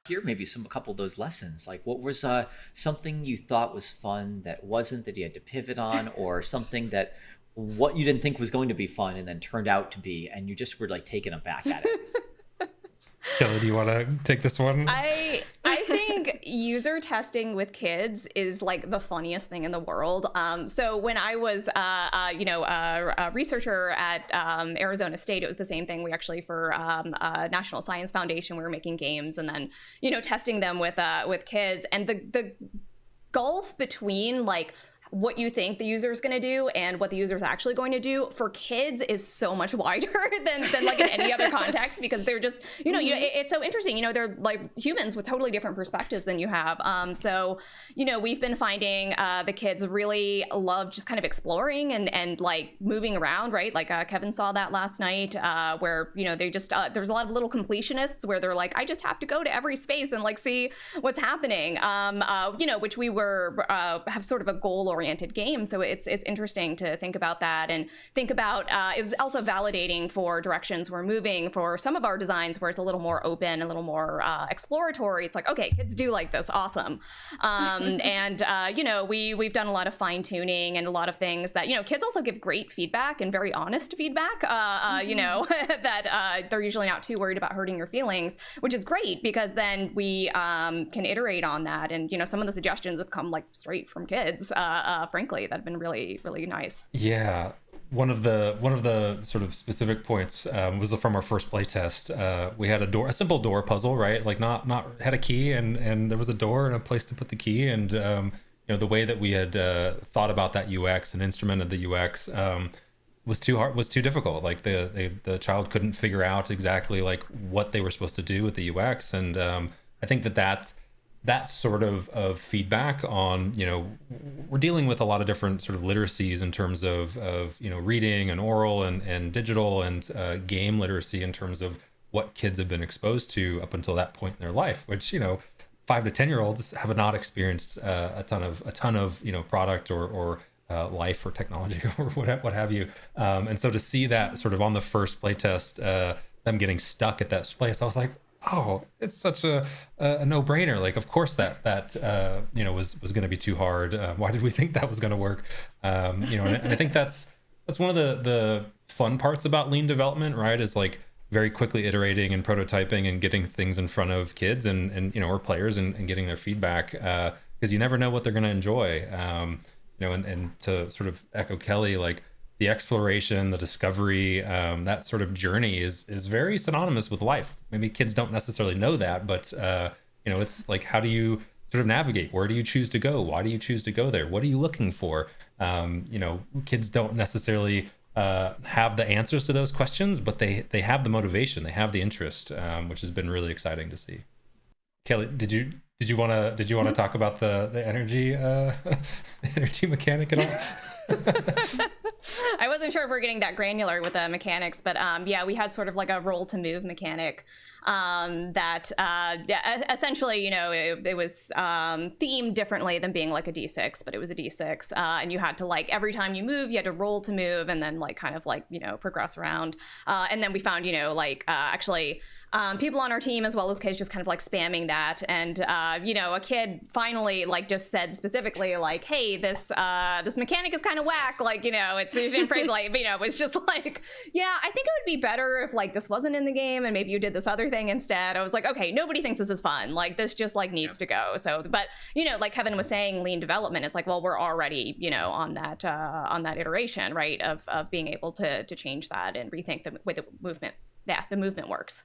Hear maybe a couple of those lessons. Like, what was something you thought was fun that wasn't, that you had to pivot on, or something that what you didn't think was going to be fun and then turned out to be, and you just were like taken aback at it? Kelly, do you want to take this one? I think user testing with kids is like the funniest thing in the world. So when I was, a researcher at Arizona State, it was the same thing. We actually, for National Science Foundation, we were making games and then, testing them with kids. And the gulf between like what you think the user is going to do and what the user is actually going to do for kids is so much wider than like in any other context, because they're just, it's so interesting. They're like humans with totally different perspectives than you have. So, we've been finding the kids really love just kind of exploring and like moving around, right? Like Kevin saw that last night where, they just, there's a lot of little completionists where they're like, I just have to go to every space and like see what's happening, which we were, have sort of a goal-oriented game. So it's interesting to think about that and think about, it was also validating for directions we're moving for some of our designs where it's a little more open, a little more exploratory. It's like, okay, kids do like this. Awesome. We've done a lot of fine tuning and a lot of things that, kids also give great feedback and very honest feedback, that they're usually not too worried about hurting your feelings, which is great because then we can iterate on that. And, some of the suggestions have come like straight from kids, frankly, that have been really, really nice. Yeah. One of the sort of specific points was from our first play test. We had a simple door puzzle, right? Like not had a key and there was a door and a place to put the key. And, the way that we had thought about that UX and instrumented the UX was too difficult. Like the child couldn't figure out exactly like what they were supposed to do with the UX. And I think that sort of feedback on, we're dealing with a lot of different sort of literacies in terms of reading and oral and digital and game literacy in terms of what kids have been exposed to up until that point in their life, which, 5 to 10 year olds have not experienced a ton of product or life or technology or what have you. And so to see that sort of on the first play test, them getting stuck at that place, I was like, oh, it's such a no-brainer. Like, of course that was going to be too hard. Why did we think that was going to work? And I think that's one of the fun parts about lean development, right? Is like very quickly iterating and prototyping and getting things in front of kids and or players and getting their feedback, because you never know what they're going to enjoy. And to sort of echo Kelly, like, the exploration, the discovery, that sort of journey is very synonymous with life. Maybe kids don't necessarily know that, but it's like, how do you sort of navigate? Where do you choose to go? Why do you choose to go there? What are you looking for? Kids don't necessarily have the answers to those questions, but they have the motivation, they have the interest, which has been really exciting to see. Kelly, did you want to talk about the energy energy mechanic at all? I wasn't sure if we're getting that granular with the mechanics, but we had sort of like a roll to move mechanic that essentially, it was themed differently than being like a D6, but it was a D6, and you had to, like, every time you move, you had to roll to move and then like kind of like, progress around. And then we found, actually people on our team as well as kids just kind of like spamming that. And, a kid finally like just said specifically like, hey, this mechanic is kind of whack. Like, it's in phrase like, it was just like, yeah, I think it would be better if like this wasn't in the game and maybe you did this other thing instead. I was like, okay, nobody thinks this is fun. Like, this just like needs to go. So, but, like Kevin was saying, lean development, it's like, well, we're already, on that iteration, right, of being able to change that and rethink the way the movement works.